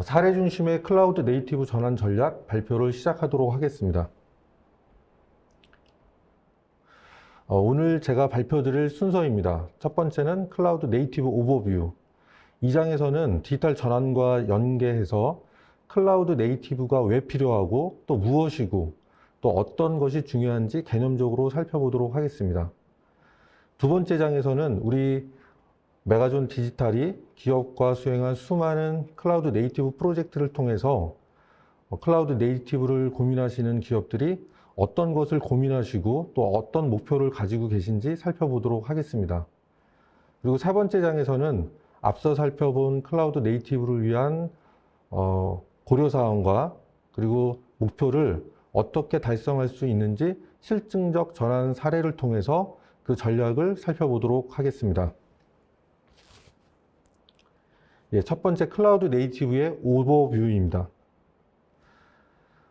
사례 중심의 클라우드 네이티브 전환 전략 발표를 시작하도록 하겠습니다. 오늘 제가 발표드릴 순서입니다. 첫 번째는 클라우드 네이티브 오버뷰. 이 장에서는 디지털 전환과 연계해서 클라우드 네이티브가 왜 필요하고 또 무엇이고 또 어떤 것이 중요한지 개념적으로 살펴보도록 하겠습니다. 두 번째 장에서는 우리 메가존 디지털이 기업과 수행한 수많은 클라우드 네이티브 프로젝트를 통해서 클라우드 네이티브를 고민하시는 기업들이 어떤 것을 고민하시고 또 어떤 목표를 가지고 계신지 살펴보도록 하겠습니다. 그리고 세 번째 장에서는 앞서 살펴본 클라우드 네이티브를 위한 고려사항과 그리고 목표를 어떻게 달성할 수 있는지 실증적 전환 사례를 통해서 그 전략을 살펴보도록 하겠습니다. 첫 번째 클라우드 네이티브의 오버뷰입니다.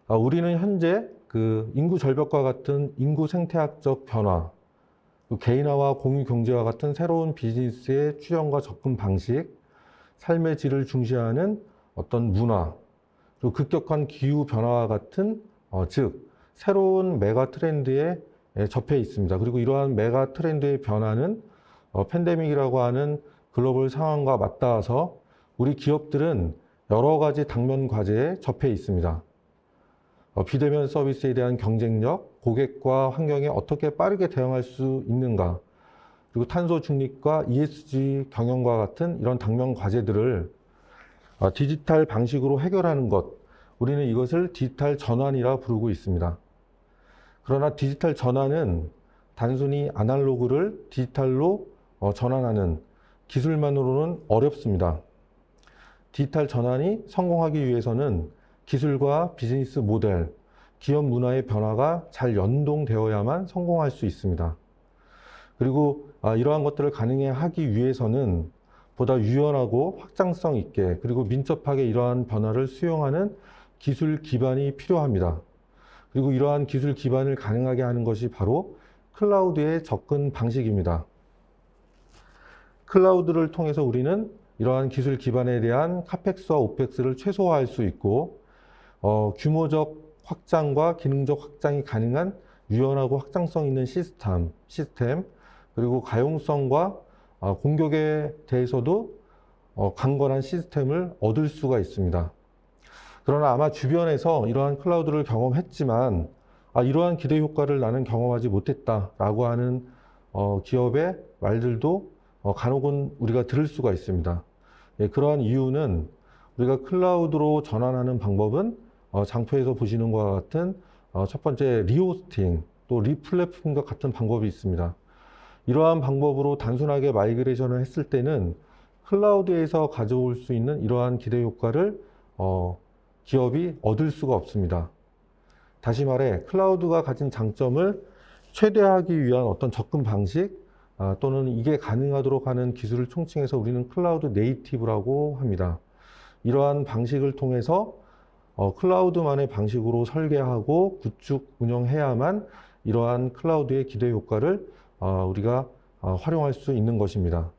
우리는 현재 인구 절벽과 같은 인구 생태학적 변화, 개인화와 공유 경제와 같은 새로운 비즈니스의 출현과 접근 방식, 삶의 질을 중시하는 어떤 문화, 그리고 급격한 기후 변화와 같은 즉 새로운 메가 트렌드에 접해 있습니다. 그리고 이러한 메가 트렌드의 변화는 팬데믹이라고 하는 글로벌 상황과 맞닿아서 우리 기업들은 여러 가지 당면 과제에 접해 있습니다. 비대면 서비스에 대한 경쟁력, 고객과 환경에 어떻게 빠르게 대응할 수 있는가, 그리고 탄소 중립과 ESG 경영과 같은 이런 당면 과제들을 디지털 방식으로 해결하는 것, 우리는 이것을 디지털 전환이라 부르고 있습니다. 그러나 디지털 전환은 단순히 아날로그를 디지털로 전환하는 기술만으로는 어렵습니다. 디지털 전환이 성공하기 위해서는 기술과 비즈니스 모델, 기업 문화의 변화가 잘 연동되어야만 성공할 수 있습니다. 그리고 이러한 것들을 가능해 하기 위해서는 보다 유연하고 확장성 있게 그리고 민첩하게 이러한 변화를 수용하는 기술 기반이 필요합니다. 그리고 이러한 기술 기반을 가능하게 하는 것이 바로 클라우드의 접근 방식입니다. 클라우드를 통해서 우리는 이러한 기술 기반에 대한 카펙스와 오펙스를 최소화할 수 있고 규모적 확장과 기능적 확장이 가능한 유연하고 확장성 있는 시스템 그리고 가용성과 공격에 대해서도 강건한 시스템을 얻을 수가 있습니다. 그러나 아마 주변에서 이러한 클라우드를 경험했지만 이러한 기대 효과를 나는 경험하지 못했다라고 하는 기업의 말들도 간혹은 우리가 들을 수가 있습니다. 그러한 이유는 우리가 클라우드로 전환하는 방법은 장표에서 보시는 것과 같은 첫 번째 리호스팅 또 리플랫폼과 같은 방법이 있습니다. 이러한 방법으로 단순하게 마이그레이션을 했을 때는 클라우드에서 가져올 수 있는 이러한 기대 효과를 기업이 얻을 수가 없습니다. 다시 말해 클라우드가 가진 장점을 최대화하기 위한 어떤 접근 방식 또는 이게 가능하도록 하는 기술을 총칭해서 우리는 클라우드 네이티브라고 합니다. 이러한 방식을 통해서 클라우드만의 방식으로 설계하고 구축 운영해야만 이러한 클라우드의 기대 효과를 우리가 활용할 수 있는 것입니다.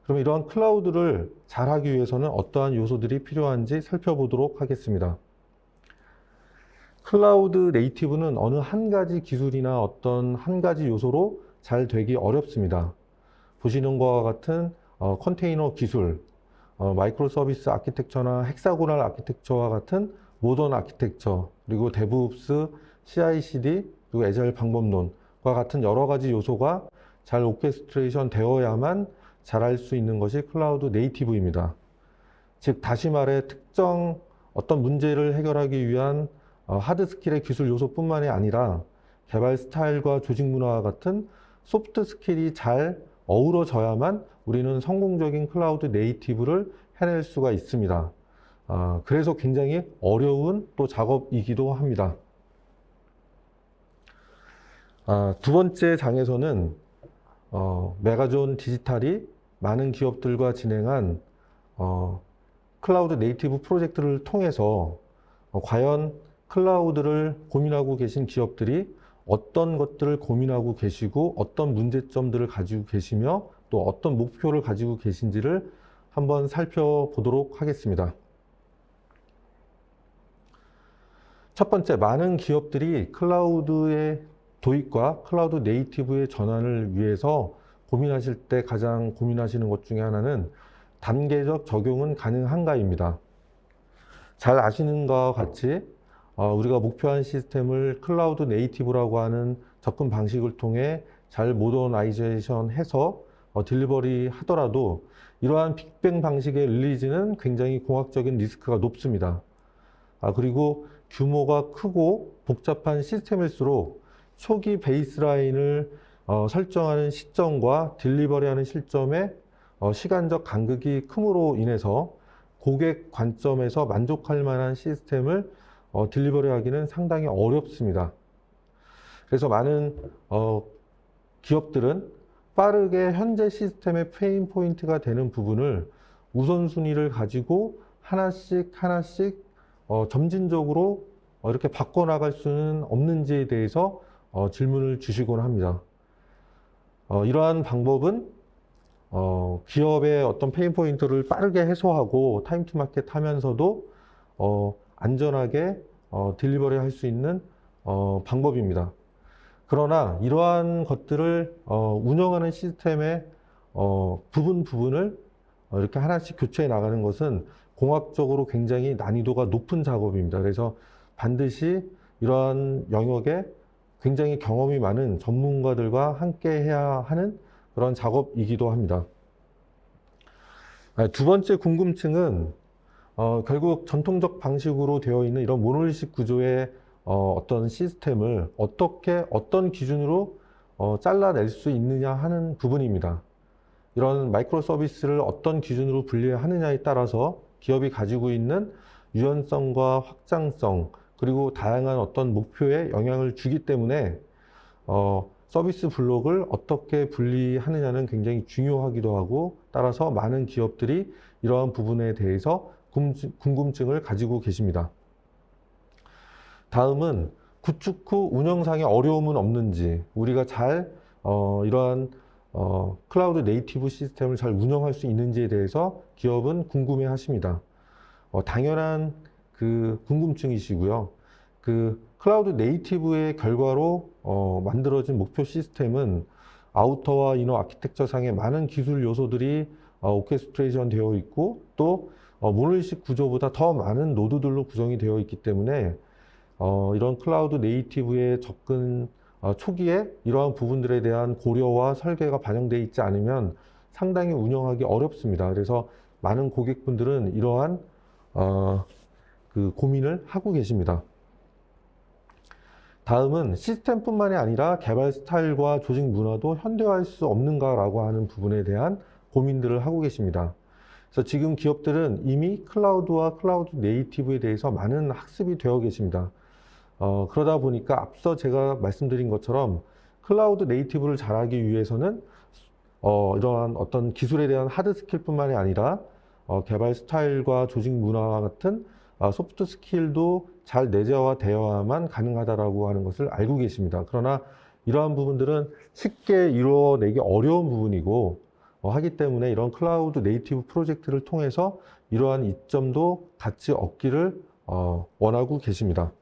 그럼 이러한 클라우드를 잘하기 위해서는 어떠한 요소들이 필요한지 살펴보도록 하겠습니다. 클라우드 네이티브는 어느 한 가지 기술이나 어떤 한 가지 요소로 잘 되기 어렵습니다. 보시는 것과 같은 컨테이너 기술, 마이크로 서비스 아키텍처나 헥사고널 아키텍처와 같은 모던 아키텍처, 그리고 데브옵스, CI/CD, 그리고 애자일 방법론과 같은 여러 가지 요소가 잘 오케스트레이션 되어야만 잘할 수 있는 것이 클라우드 네이티브입니다. 즉 다시 말해 특정 어떤 문제를 해결하기 위한 하드 스킬의 기술 요소뿐만이 아니라 개발 스타일과 조직 문화와 같은 소프트 스킬이 잘 어우러져야만 우리는 성공적인 클라우드 네이티브를 해낼 수가 있습니다. 그래서 굉장히 어려운 또 작업이기도 합니다. 두 번째 장에서는 메가존 디지털이 많은 기업들과 진행한 클라우드 네이티브 프로젝트를 통해서 과연 클라우드를 고민하고 계신 기업들이 어떤 것들을 고민하고 계시고 어떤 문제점들을 가지고 계시며 또 어떤 목표를 가지고 계신지를 한번 살펴보도록 하겠습니다. 첫 번째, 많은 기업들이 클라우드의 도입과 클라우드 네이티브의 전환을 위해서 고민하실 때 가장 고민하시는 것 중에 하나는 단계적 적용은 가능한가입니다. 잘 아시는 것과 같이 우리가 목표한 시스템을 클라우드 네이티브라고 하는 접근 방식을 통해 잘 모더나이제이션 해서 딜리버리 하더라도 이러한 빅뱅 방식의 릴리즈는 굉장히 공학적인 리스크가 높습니다. 그리고 규모가 크고 복잡한 시스템일수록 초기 베이스라인을 설정하는 시점과 딜리버리하는 시점의 시간적 간극이 큼으로 인해서 고객 관점에서 만족할 만한 시스템을 딜리버리하기는 상당히 어렵습니다. 그래서 많은 기업들은 빠르게 현재 시스템의 페인 포인트가 되는 부분을 우선순위를 가지고 하나씩 점진적으로 이렇게 바꿔나갈 수는 없는지에 대해서 질문을 주시곤 합니다. 이러한 방법은 기업의 어떤 페인 포인트를 빠르게 해소하고 타임 투 마켓 하면서도 안전하게 딜리버리 할 수 있는 방법입니다. 그러나 이러한 것들을 운영하는 시스템의 부분을 이렇게 하나씩 교체해 나가는 것은 공학적으로 굉장히 난이도가 높은 작업입니다. 그래서 반드시 이러한 영역에 굉장히 경험이 많은 전문가들과 함께 해야 하는 그런 작업이기도 합니다. 두 번째 궁금증은 결국 전통적 방식으로 되어 있는 이런 모노리식 구조의 어떤 시스템을 어떤 기준으로 잘라낼 수 있느냐 하는 부분입니다. 이런 마이크로 서비스를 어떤 기준으로 분리하느냐에 따라서 기업이 가지고 있는 유연성과 확장성 그리고 다양한 어떤 목표에 영향을 주기 때문에 서비스 블록을 어떻게 분리하느냐는 굉장히 중요하기도 하고 따라서 많은 기업들이 이러한 부분에 대해서 궁금증을 가지고 계십니다. 다음은 구축 후 운영상의 어려움은 없는지 우리가 잘 이러한 클라우드 네이티브 시스템을 잘 운영할 수 있는지에 대해서 기업은 궁금해 하십니다. 당연한 그 궁금증이시고요. 그 클라우드 네이티브의 결과로 만들어진 목표 시스템은 아우터와 이너 아키텍처 상의 많은 기술 요소들이 오케스트레이션 되어 있고 또 모노리식 구조보다 더 많은 노드들로 구성이 되어 있기 때문에 이런 클라우드 네이티브의 접근 초기에 이러한 부분들에 대한 고려와 설계가 반영되어 있지 않으면 상당히 운영하기 어렵습니다. 그래서 많은 고객분들은 이러한 그 고민을 하고 계십니다. 다음은 시스템뿐만이 아니라 개발 스타일과 조직 문화도 현대화할 수 없는가라고 하는 부분에 대한 고민들을 하고 계십니다. 그래서 지금 기업들은 이미 클라우드와 클라우드 네이티브에 대해서 많은 학습이 되어 계십니다. 그러다 보니까 앞서 제가 말씀드린 것처럼 클라우드 네이티브를 잘하기 위해서는 이러한 어떤 기술에 대한 하드 스킬뿐만이 아니라 개발 스타일과 조직 문화와 같은 소프트 스킬도 잘 내재화되어야만 가능하다라고 하는 것을 알고 계십니다. 그러나 이러한 부분들은 쉽게 이루어내기 어려운 부분이고 하기 때문에 이런 클라우드 네이티브 프로젝트를 통해서 이러한 이점도 같이 얻기를 원하고 계십니다.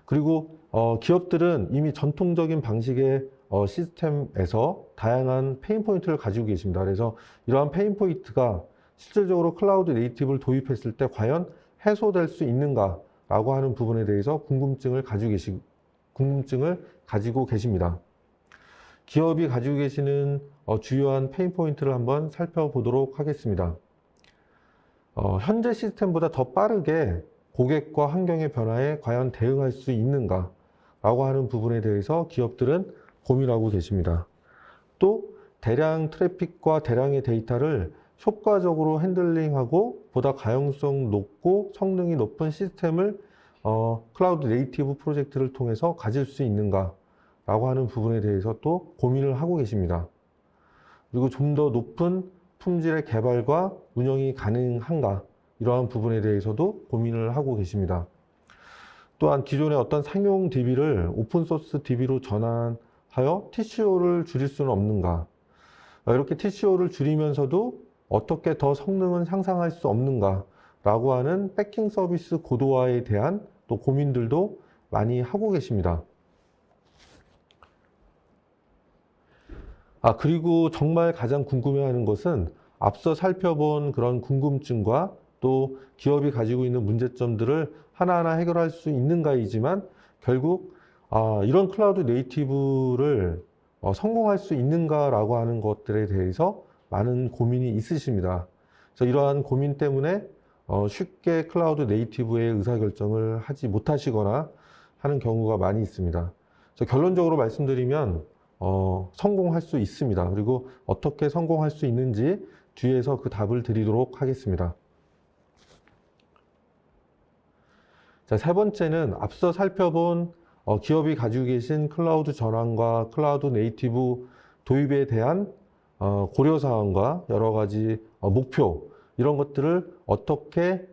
그리고 기업들은 이미 전통적인 방식의 시스템에서 다양한 페인 포인트를 가지고 계십니다. 그래서 이러한 페인 포인트가 실질적으로 클라우드 네이티브를 도입했을 때 과연 해소될 수 있는가라고 하는 부분에 대해서 궁금증을 가지고 계십니다. 기업이 가지고 계시는 주요한 페인 포인트를 한번 살펴보도록 하겠습니다. 현재 시스템보다 더 빠르게 고객과 환경의 변화에 과연 대응할 수 있는가 라고 하는 부분에 대해서 기업들은 고민하고 계십니다. 또 대량 트래픽과 대량의 데이터를 효과적으로 핸들링하고 보다 가용성 높고 성능이 높은 시스템을 클라우드 네이티브 프로젝트를 통해서 가질 수 있는가 라고 하는 부분에 대해서 또 고민을 하고 계십니다. 그리고 좀 더 높은 품질의 개발과 운영이 가능한가 이러한 부분에 대해서도 고민을 하고 계십니다. 또한 기존의 어떤 상용 DB를 오픈소스 DB로 전환하여 TCO를 줄일 수는 없는가? 이렇게 TCO를 줄이면서도 어떻게 더 성능은 향상할 수 없는가? 라고 하는 백킹 서비스 고도화에 대한 또 고민들도 많이 하고 계십니다. 그리고 정말 가장 궁금해하는 것은 앞서 살펴본 그런 궁금증과 또 기업이 가지고 있는 문제점들을 하나하나 해결할 수 있는가이지만 결국 이런 클라우드 네이티브를 성공할 수 있는가라고 하는 것들에 대해서 많은 고민이 있으십니다. 그래서 이러한 고민 때문에 쉽게 클라우드 네이티브의 의사결정을 하지 못하시거나 하는 경우가 많이 있습니다. 그래서 결론적으로 말씀드리면 성공할 수 있습니다. 그리고 어떻게 성공할 수 있는지 뒤에서 그 답을 드리도록 하겠습니다. 자, 세 번째는 앞서 살펴본 기업이 가지고 계신 클라우드 전환과 클라우드 네이티브 도입에 대한 고려사항과 여러 가지 목표 이런 것들을 어떻게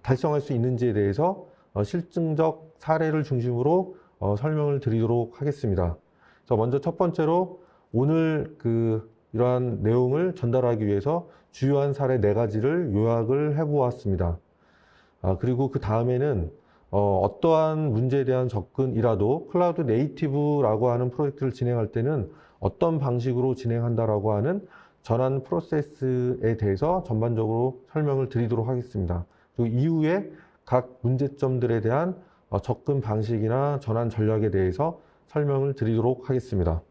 달성할 수 있는지에 대해서 실증적 사례를 중심으로 설명을 드리도록 하겠습니다. 먼저 첫 번째로 오늘 이러한 내용을 전달하기 위해서 주요한 사례 4가지를 요약을 해보았습니다. 그리고 그 다음에는 어떠한 문제에 대한 접근이라도 클라우드 네이티브라고 하는 프로젝트를 진행할 때는 어떤 방식으로 진행한다라고 하는 전환 프로세스에 대해서 전반적으로 설명을 드리도록 하겠습니다. 그리고 이후에 각 문제점들에 대한 접근 방식이나 전환 전략에 대해서 설명을 드리도록 하겠습니다.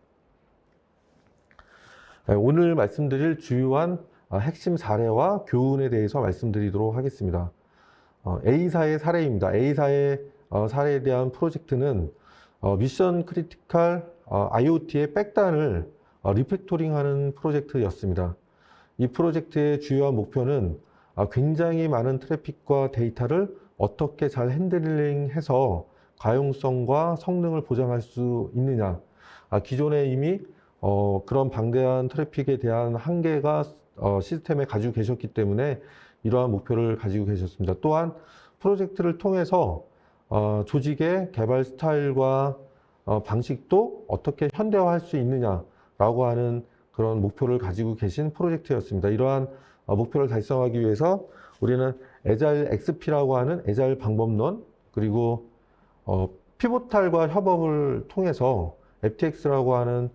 오늘 말씀드릴 주요한 핵심 사례와 교훈에 대해서 말씀드리도록 하겠습니다. A사의 사례입니다. A사의 사례에 대한 프로젝트는 미션 크리티컬 IoT의 백단을 리팩토링하는 프로젝트였습니다. 이 프로젝트의 주요한 목표는 굉장히 많은 트래픽과 데이터를 어떻게 잘 핸들링해서 가용성과 성능을 보장할 수 있느냐. 기존에 이미 그런 방대한 트래픽에 대한 한계가 시스템에 가지고 계셨기 때문에 이러한 목표를 가지고 계셨습니다. 또한 프로젝트를 통해서 조직의 개발 스타일과 방식도 어떻게 현대화할 수 있느냐라고 하는 그런 목표를 가지고 계신 프로젝트였습니다. 이러한 목표를 달성하기 위해서 우리는 애자일 XP라고 하는 애자일 방법론 그리고 피보탈과 협업을 통해서 FTX라고 하는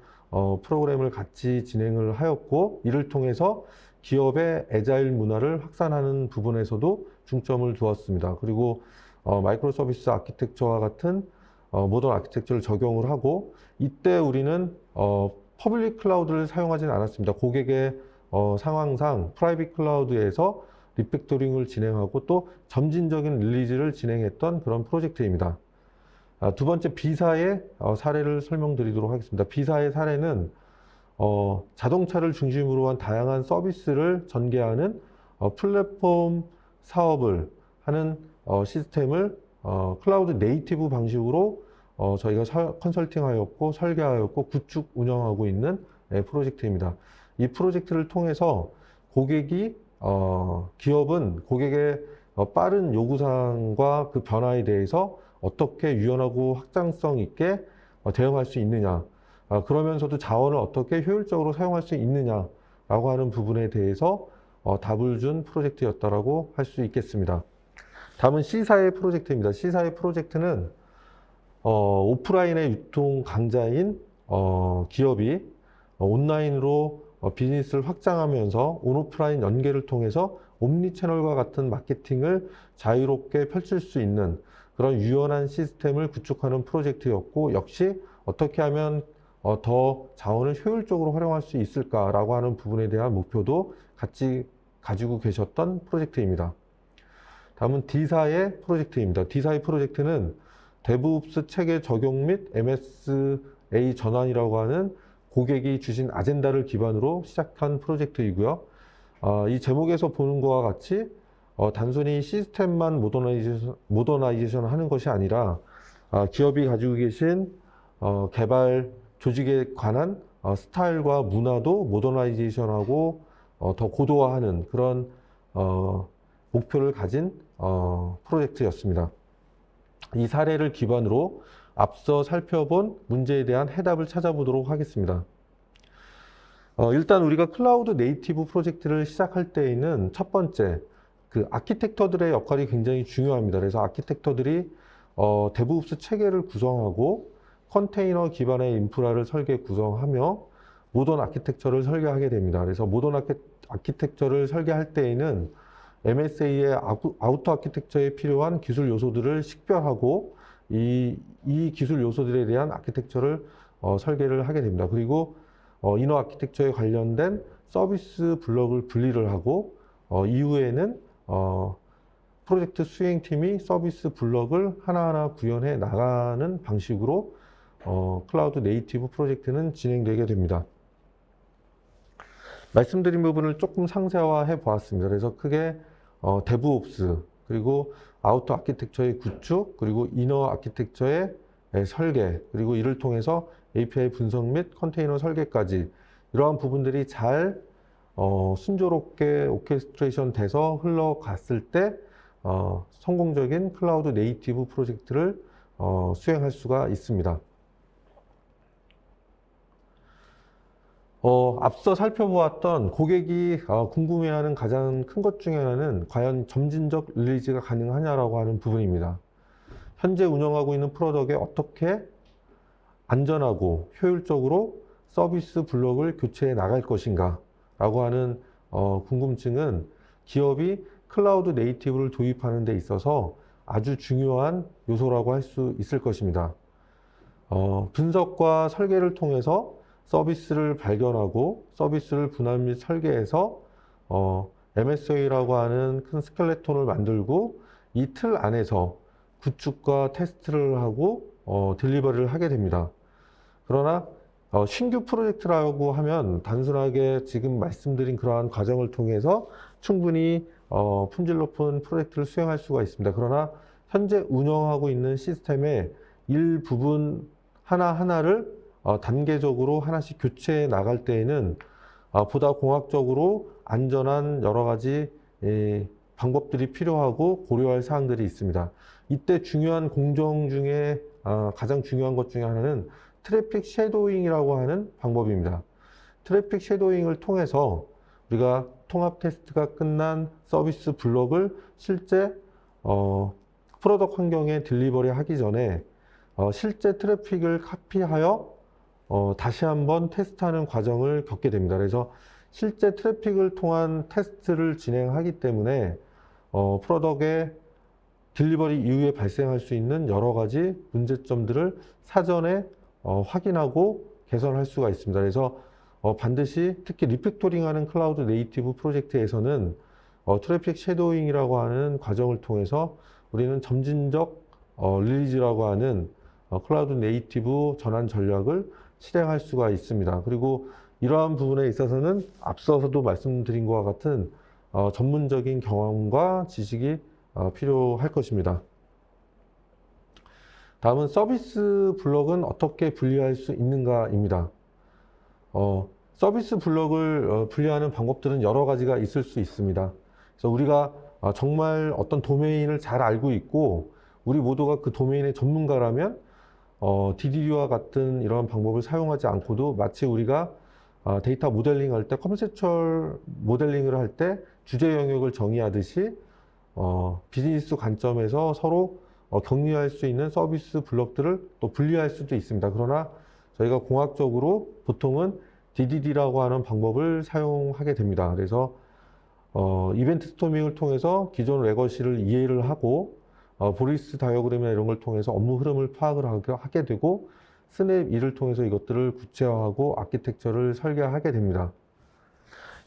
프로그램을 같이 진행을 하였고 이를 통해서 기업의 애자일 문화를 확산하는 부분에서도 중점을 두었습니다. 그리고 마이크로 서비스 아키텍처와 같은 모던 아키텍처를 적용을 하고 이때 우리는 퍼블릭 클라우드를 사용하지는 않았습니다. 고객의 상황상 프라이빗 클라우드에서 리팩토링을 진행하고 또 점진적인 릴리즈를 진행했던 그런 프로젝트입니다. 두 번째 B사의 사례를 설명드리도록 하겠습니다. B사의 사례는 자동차를 중심으로 한 다양한 서비스를 전개하는 플랫폼 사업을 하는 시스템을 클라우드 네이티브 방식으로 저희가 컨설팅하였고 설계하였고 구축 운영하고 있는 프로젝트입니다. 이 프로젝트를 통해서 기업은 고객의 빠른 요구사항과 그 변화에 대해서 어떻게 유연하고 확장성 있게 대응할 수 있느냐 그러면서도 자원을 어떻게 효율적으로 사용할 수 있느냐라고 하는 부분에 대해서 답을 준 프로젝트였다라고 할 수 있겠습니다. 다음은 C사의 프로젝트입니다. C사의 프로젝트는 오프라인의 유통 강자인 기업이 온라인으로 비즈니스를 확장하면서 온오프라인 연계를 통해서 옴니채널과 같은 마케팅을 자유롭게 펼칠 수 있는 그런 유연한 시스템을 구축하는 프로젝트였고 역시 어떻게 하면 더 자원을 효율적으로 활용할 수 있을까라고 하는 부분에 대한 목표도 같이 가지고 계셨던 프로젝트입니다. 다음은 D사의 프로젝트입니다. D사의 프로젝트는 데브옵스 체계 적용 및 MSA 전환이라고 하는 고객이 주신 아젠다를 기반으로 시작한 프로젝트이고요. 이 제목에서 보는 것과 같이 단순히 시스템만 모더나이제이션 하는 것이 아니라 기업이 가지고 계신 개발 조직에 관한 스타일과 문화도 모더나이제이션하고 더 고도화하는 그런 목표를 가진 프로젝트였습니다. 이 사례를 기반으로 앞서 살펴본 문제에 대한 해답을 찾아보도록 하겠습니다. 일단 우리가 클라우드 네이티브 프로젝트를 시작할 때에는 첫 번째, 그 아키텍터들의 역할이 굉장히 중요합니다. 그래서 아키텍터들이 데브옵스 체계를 구성하고 컨테이너 기반의 인프라를 설계 구성하며 모던 아키텍처를 설계하게 됩니다. 그래서 모던 아키텍처를 설계할 때에는 MSA의 아우터 아키텍처에 필요한 기술 요소들을 식별하고 이 기술 요소들에 대한 아키텍처를 설계를 하게 됩니다. 그리고 이너 아키텍처에 관련된 서비스 블럭을 분리를 하고 이후에는 프로젝트 수행팀이 서비스 블럭을 하나하나 구현해 나가는 방식으로 클라우드 네이티브 프로젝트는 진행되게 됩니다. 말씀드린 부분을 조금 상세화해 보았습니다. 그래서 크게 데브옵스, 그리고 아우터 아키텍처의 구축, 그리고 이너 아키텍처의 설계, 그리고 이를 통해서 API 분석 및 컨테이너 설계까지 이러한 부분들이 잘 순조롭게 오케스트레이션 돼서 흘러갔을 때 성공적인 클라우드 네이티브 프로젝트를 수행할 수가 있습니다. 앞서 살펴보았던 고객이 궁금해하는 가장 큰 것 중에 하나는 과연 점진적 릴리즈가 가능하냐라고 하는 부분입니다. 현재 운영하고 있는 프로덕트에 어떻게 안전하고 효율적으로 서비스 블록을 교체해 나갈 것인가 라고 하는 궁금증은 기업이 클라우드 네이티브를 도입하는 데 있어서 아주 중요한 요소라고 할 수 있을 것입니다. 분석과 설계를 통해서 서비스를 발견하고 서비스를 분할 및 설계해서 MSA라고 하는 큰 스켈레톤을 만들고 이 틀 안에서 구축과 테스트를 하고 딜리버리를 하게 됩니다. 그러나 신규 프로젝트라고 하면 단순하게 지금 말씀드린 그러한 과정을 통해서 충분히 품질 높은 프로젝트를 수행할 수가 있습니다. 그러나 현재 운영하고 있는 시스템의 일부분 하나하나를 단계적으로 하나씩 교체해 나갈 때에는 보다 공학적으로 안전한 여러 가지 방법들이 필요하고 고려할 사항들이 있습니다. 이때 중요한 공정 중에 가장 중요한 것 중에 하나는 트래픽 섀도잉이라고 하는 방법입니다. 트래픽 섀도잉을 통해서 우리가 통합 테스트가 끝난 서비스 블록을 실제 프로덕트 환경에 딜리버리 하기 전에 실제 트래픽을 카피하여 다시 한번 테스트하는 과정을 겪게 됩니다. 그래서 실제 트래픽을 통한 테스트를 진행하기 때문에 프로덕트의 딜리버리 이후에 발생할 수 있는 여러 가지 문제점들을 사전에 확인하고 개선할 수가 있습니다. 그래서 반드시 특히 리팩토링하는 클라우드 네이티브 프로젝트에서는 트래픽 섀도잉이라고 하는 과정을 통해서 우리는 점진적 릴리즈라고 하는 클라우드 네이티브 전환 전략을 실행할 수가 있습니다. 그리고 이러한 부분에 있어서는 앞서서도 말씀드린 것과 같은 전문적인 경험과 지식이 필요할 것입니다. 다음은 서비스 블록은 어떻게 분리할 수 있는가입니다. 서비스 블록을 분리하는 방법들은 여러 가지가 있을 수 있습니다. 그래서 우리가 정말 어떤 도메인을 잘 알고 있고 우리 모두가 그 도메인의 전문가라면 DDD와 같은 이런 방법을 사용하지 않고도 마치 우리가 데이터 모델링 할 때 컨셉추얼 모델링을 할 때 주제 영역을 정의하듯이 비즈니스 관점에서 서로 격리할 수 있는 서비스 블록들을 또 분리할 수도 있습니다. 그러나 저희가 공학적으로 보통은 DDD라고 하는 방법을 사용하게 됩니다. 그래서 이벤트 스토밍을 통해서 기존 레거시를 이해를 하고 보리스 다이어그램이나 이런 걸 통해서 업무 흐름을 파악을 하게 되고 스냅 2를 통해서 이것들을 구체화하고 아키텍처를 설계하게 됩니다.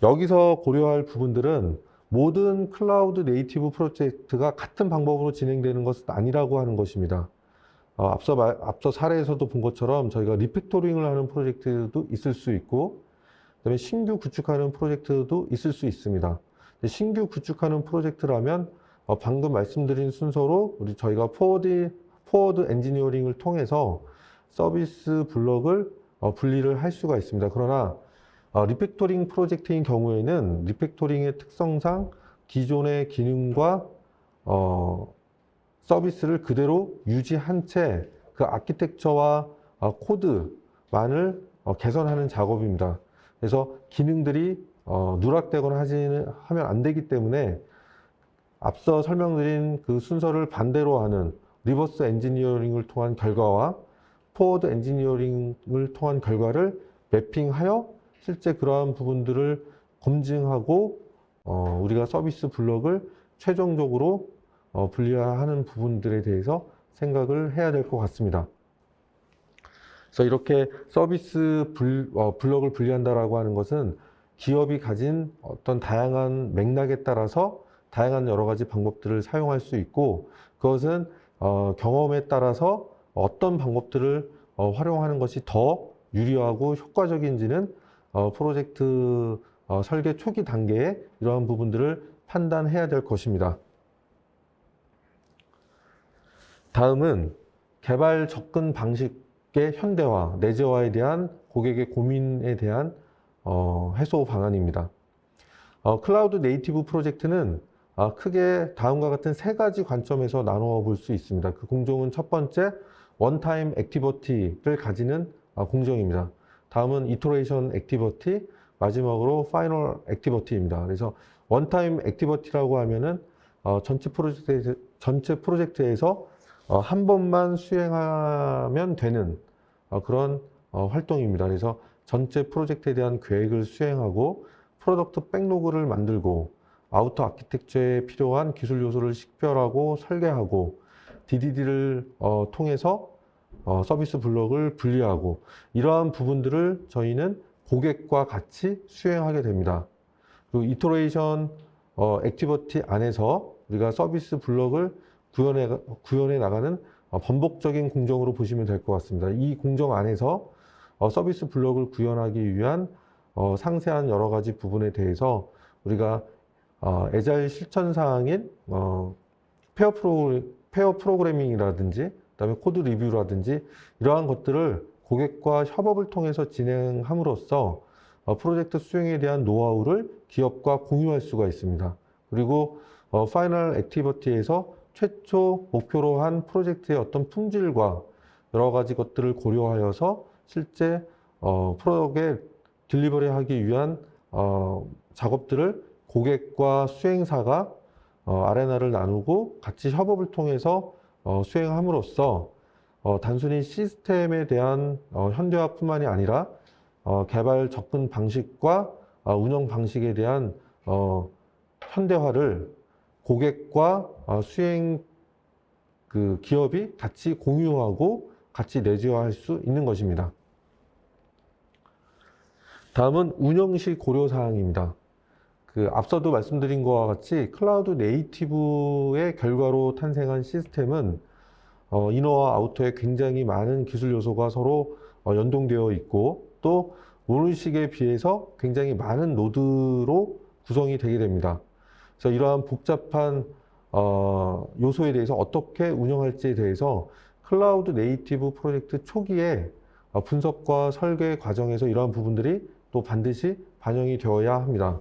여기서 고려할 부분들은 모든 클라우드 네이티브 프로젝트가 같은 방법으로 진행되는 것은 아니라고 하는 것입니다. 앞서 사례에서도 본 것처럼 저희가 리팩토링을 하는 프로젝트도 있을 수 있고 그다음에 신규 구축하는 프로젝트도 있을 수 있습니다. 신규 구축하는 프로젝트라면 방금 말씀드린 순서로 저희가 포워드 엔지니어링을 통해서 서비스 블록을 분리를 할 수가 있습니다. 그러나 리팩토링 프로젝트인 경우에는 리팩토링의 특성상 기존의 기능과 서비스를 그대로 유지한 채 그 아키텍처와 코드만을 개선하는 작업입니다. 그래서 기능들이 누락되거나 하면 안 되기 때문에 앞서 설명드린 그 순서를 반대로 하는 리버스 엔지니어링을 통한 결과와 포워드 엔지니어링을 통한 결과를 매핑하여 실제 그러한 부분들을 검증하고 우리가 서비스 블록을 최종적으로 분리하는 부분들에 대해서 생각을 해야 될 것 같습니다. 그래서 이렇게 서비스 블록을 분리한다라고 하는 것은 기업이 가진 어떤 다양한 맥락에 따라서 다양한 여러 가지 방법들을 사용할 수 있고, 그것은 경험에 따라서 어떤 방법들을 활용하는 것이 더 유리하고 효과적인지는 프로젝트 설계 초기 단계에 이러한 부분들을 판단해야 될 것입니다. 다음은 개발 접근 방식의 현대화, 내재화에 대한 고객의 고민에 대한 해소 방안입니다. 클라우드 네이티브 프로젝트는 크게 다음과 같은 세 가지 관점에서 나누어 볼 수 있습니다. 그 공정은 첫 번째, 원타임 액티비티를 가지는 공정입니다. 다음은 이터레이션 액티비티, 마지막으로 파이널 액티비티입니다. 그래서 원타임 액티비티라고 하면은 전체 프로젝트에서 한 번만 수행하면 되는 그런 활동입니다. 그래서 전체 프로젝트에 대한 계획을 수행하고 프로덕트 백로그를 만들고 아우터 아키텍처에 필요한 기술 요소를 식별하고 설계하고 DDD를 통해서 서비스 블록을 분리하고 이러한 부분들을 저희는 고객과 같이 수행하게 됩니다. 그리고 이터레이션 액티비티 안에서 우리가 서비스 블록을 구현해 나가는 번복적인 공정으로 보시면 될 것 같습니다. 이 공정 안에서 서비스 블록을 구현하기 위한 상세한 여러 가지 부분에 대해서 우리가 애자일 실천 사항인 페어 프로그래밍이라든지 그다음에 코드 리뷰라든지 이러한 것들을 고객과 협업을 통해서 진행함으로써 프로젝트 수행에 대한 노하우를 기업과 공유할 수가 있습니다. 그리고 파이널 액티비티에서 최초 목표로 한 프로젝트의 어떤 품질과 여러 가지 것들을 고려하여서 실제 프로덕트에 딜리버리 하기 위한 작업들을 고객과 수행사가 아레나를 나누고 같이 협업을 통해서 수행함으로써 단순히 시스템에 대한 현대화뿐만이 아니라 개발 접근 방식과 운영 방식에 대한 현대화를 고객과 수행 그 기업이 같이 공유하고 같이 내재화할 수 있는 것입니다. 다음은 운영시 고려사항입니다. 그 앞서도 말씀드린 것과 같이 클라우드 네이티브의 결과로 탄생한 시스템은 이너와 아우터에 굉장히 많은 기술 요소가 서로 연동되어 있고 또 모노식에 비해서 굉장히 많은 노드로 구성이 되게 됩니다. 그래서 이러한 복잡한 요소에 대해서 어떻게 운영할지에 대해서 클라우드 네이티브 프로젝트 초기에 분석과 설계 과정에서 이러한 부분들이 또 반드시 반영이 되어야 합니다.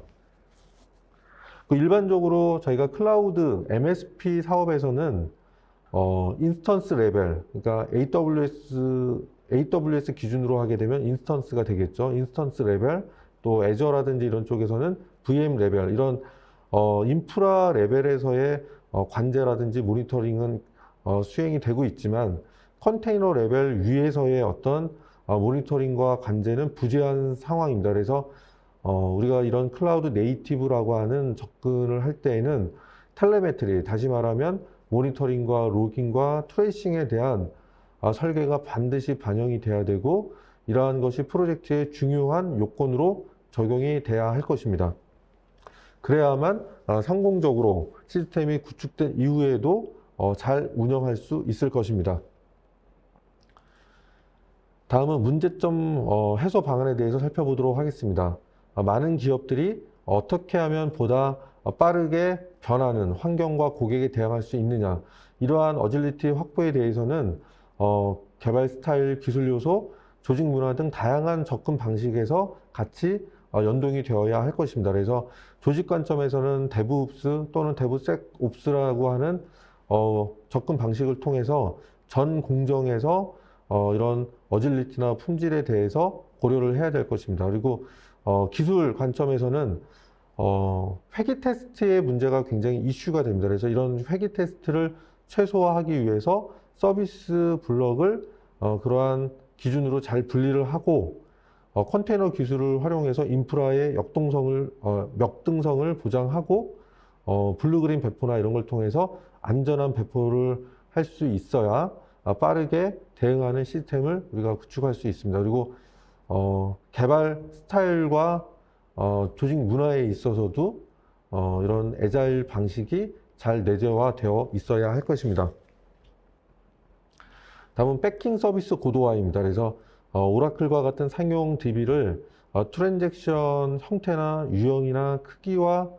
일반적으로 저희가 클라우드 MSP 사업에서는 인스턴스 레벨, 그러니까 AWS 기준으로 하게 되면 인스턴스가 되겠죠. 인스턴스 레벨, 또 애저라든지 이런 쪽에서는 VM 레벨, 이런 인프라 레벨에서의 관제라든지 모니터링은 수행이 되고 있지만 컨테이너 레벨 위에서의 어떤 모니터링과 관제는 부재한 상황입니다. 그래서 우리가 이런 클라우드 네이티브라고 하는 접근을 할 때에는 텔레메트리, 다시 말하면 모니터링과 로깅과 트레이싱에 대한 설계가 반드시 반영이 돼야 되고 이러한 것이 프로젝트의 중요한 요건으로 적용이 돼야 할 것입니다. 그래야만 성공적으로 시스템이 구축된 이후에도 잘 운영할 수 있을 것입니다. 다음은 문제점 해소 방안에 대해서 살펴보도록 하겠습니다. 많은 기업들이 어떻게 하면 보다 빠르게 변하는 환경과 고객에 대응할 수 있느냐, 이러한 어질리티 확보에 대해서는 개발 스타일, 기술 요소, 조직 문화 등 다양한 접근 방식에서 같이 연동이 되어야 할 것입니다. 그래서 조직 관점에서는 데브옵스 또는 데브섹옵스라고 하는 접근 방식을 통해서 전 공정에서 이런 어질리티나 품질에 대해서 고려를 해야 될 것입니다. 그리고 기술 관점에서는 회기 테스트의 문제가 굉장히 이슈가 됩니다. 그래서 이런 회기 테스트를 최소화하기 위해서 서비스 블럭을 그러한 기준으로 잘 분리를 하고 컨테이너 기술을 활용해서 인프라의 역등성을 보장하고 블루그린 배포나 이런 걸 통해서 안전한 배포를 할 수 있어야 빠르게 대응하는 시스템을 우리가 구축할 수 있습니다. 그리고 개발 스타일과 조직 문화에 있어서도 이런 애자일 방식이 잘 내재화되어 있어야 할 것입니다. 다음은 패킹 서비스 고도화입니다. 그래서 오라클과 같은 상용 DB를 트랜잭션 형태나 유형이나 크기와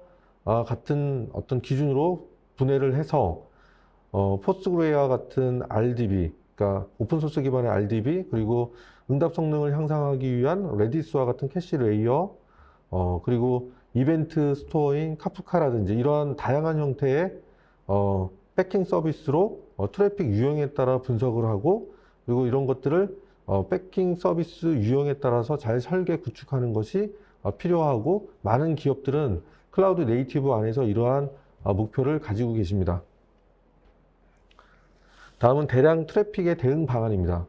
같은 어떤 기준으로 분해를 해서 포스트그레이와 같은 RDB, 그러니까 오픈소스 기반의 RDB, 그리고 응답 성능을 향상하기 위한 레디스와 같은 캐시 레이어, 그리고 이벤트 스토어인 카프카라든지 이러한 다양한 형태의 패킹 서비스로 트래픽 유형에 따라 분석을 하고, 그리고 이런 것들을 패킹 서비스 유형에 따라서 잘 설계 구축하는 것이 필요하고, 많은 기업들은 클라우드 네이티브 안에서 이러한 목표를 가지고 계십니다. 다음은 대량 트래픽의 대응 방안입니다.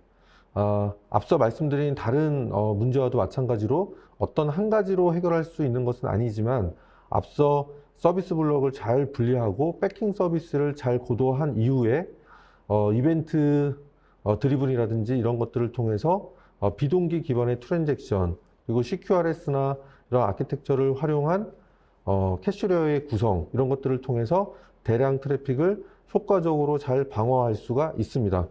앞서 말씀드린 다른 문제와도 마찬가지로 어떤 한 가지로 해결할 수 있는 것은 아니지만, 앞서 서비스 블록을 잘 분리하고 패킹 서비스를 잘 고도화한 이후에 이벤트 드리븐이라든지 이런 것들을 통해서 비동기 기반의 트랜잭션, 그리고 CQRS나 이런 아키텍처를 활용한 캐시레어의 구성, 이런 것들을 통해서 대량 트래픽을 효과적으로 잘 방어할 수가 있습니다.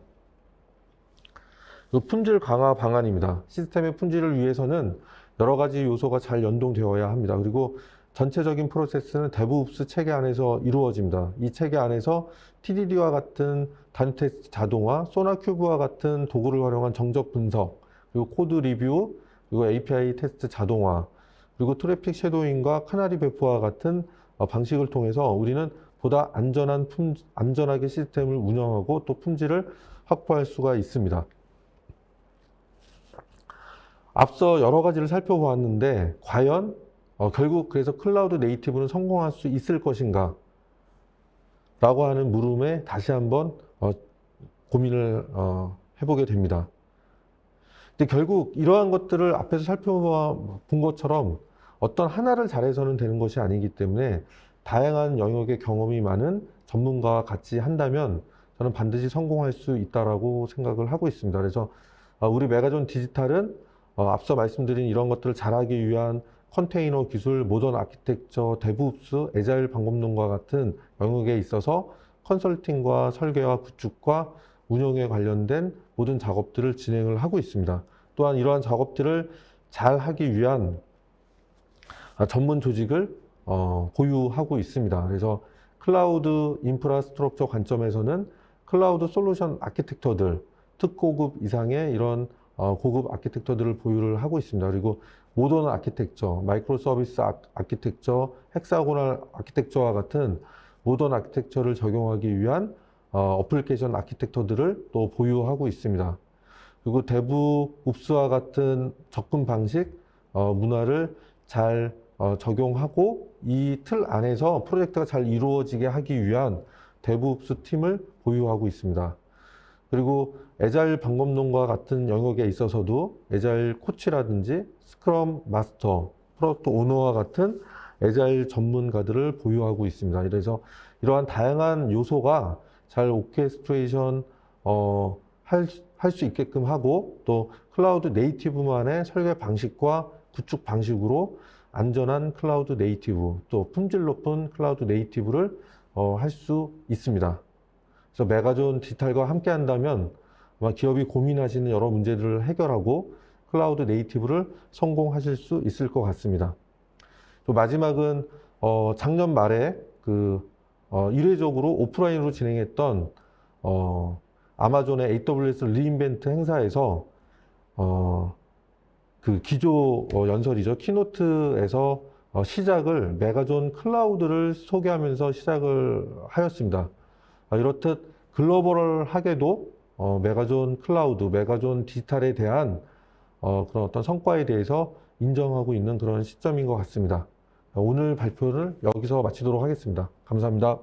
품질 강화 방안입니다. 시스템의 품질을 위해서는 여러 가지 요소가 잘 연동되어야 합니다. 그리고 전체적인 프로세스는 데브옵스 체계 안에서 이루어집니다. 이 체계 안에서 TDD와 같은 단위 테스트 자동화, 소나큐브와 같은 도구를 활용한 정적 분석, 그리고 코드 리뷰, 그리고 API 테스트 자동화, 그리고 트래픽 섀도잉과 카나리 배포와 같은 방식을 통해서 우리는 보다 안전하게 시스템을 운영하고 또 품질을 확보할 수가 있습니다. 앞서 여러 가지를 살펴보았는데, 과연 결국 그래서 클라우드 네이티브는 성공할 수 있을 것인가? 라고 하는 물음에 다시 한번 고민을 해보게 됩니다. 근데 결국 이러한 것들을 앞에서 살펴본 것처럼 어떤 하나를 잘해서는 되는 것이 아니기 때문에 다양한 영역의 경험이 많은 전문가와 같이 한다면 저는 반드시 성공할 수 있다라고 생각을 하고 있습니다. 그래서 우리 메가존 디지털은 앞서 말씀드린 이런 것들을 잘하기 위한 컨테이너 기술, 모던 아키텍처, 데브옵스, 애자일 방법론과 같은 영역에 있어서 컨설팅과 설계와 구축과 운영에 관련된 모든 작업들을 진행을 하고 있습니다. 또한 이러한 작업들을 잘 하기 위한 전문 조직을 보유하고 있습니다. 그래서 클라우드 인프라스트럭처 관점에서는 클라우드 솔루션 아키텍처들, 특고급 이상의 이런 고급 아키텍처들을 보유를 하고 있습니다. 그리고 모던 아키텍처, 마이크로 서비스 아키텍처, 헥사고널 아키텍처와 같은 모던 아키텍처를 적용하기 위한 어플리케이션 아키텍처들을 또 보유하고 있습니다. 그리고 데브옵스와 같은 접근 방식, 문화를 잘 적용하고 이 틀 안에서 프로젝트가 잘 이루어지게 하기 위한 데브옵스 팀을 보유하고 있습니다. 그리고 애자일 방법론과 같은 영역에 있어서도 애자일 코치라든지 스크럼 마스터, 프로덕트 오너와 같은 애자일 전문가들을 보유하고 있습니다. 그래서 이러한 다양한 요소가 잘 오케스트레이션 할 수 있게끔 하고, 또 클라우드 네이티브만의 설계 방식과 구축 방식으로 안전한 클라우드 네이티브, 또 품질 높은 클라우드 네이티브를 할 수 있습니다. 그래서 메가존 디지털과 함께 한다면 아마 기업이 고민하시는 여러 문제들을 해결하고 클라우드 네이티브를 성공하실 수 있을 것 같습니다. 또 마지막은 작년 말에 일회적으로 오프라인으로 진행했던 아마존의 AWS 리인벤트 행사에서 그 기조 연설이죠. 키노트에서 시작을 메가존 클라우드를 소개하면서 시작을 하였습니다. 이렇듯 글로벌하게도 메가존 클라우드, 메가존 디지털에 대한 그런 어떤 성과에 대해서 인정하고 있는 그런 시점인 것 같습니다. 오늘 발표를 여기서 마치도록 하겠습니다. 감사합니다.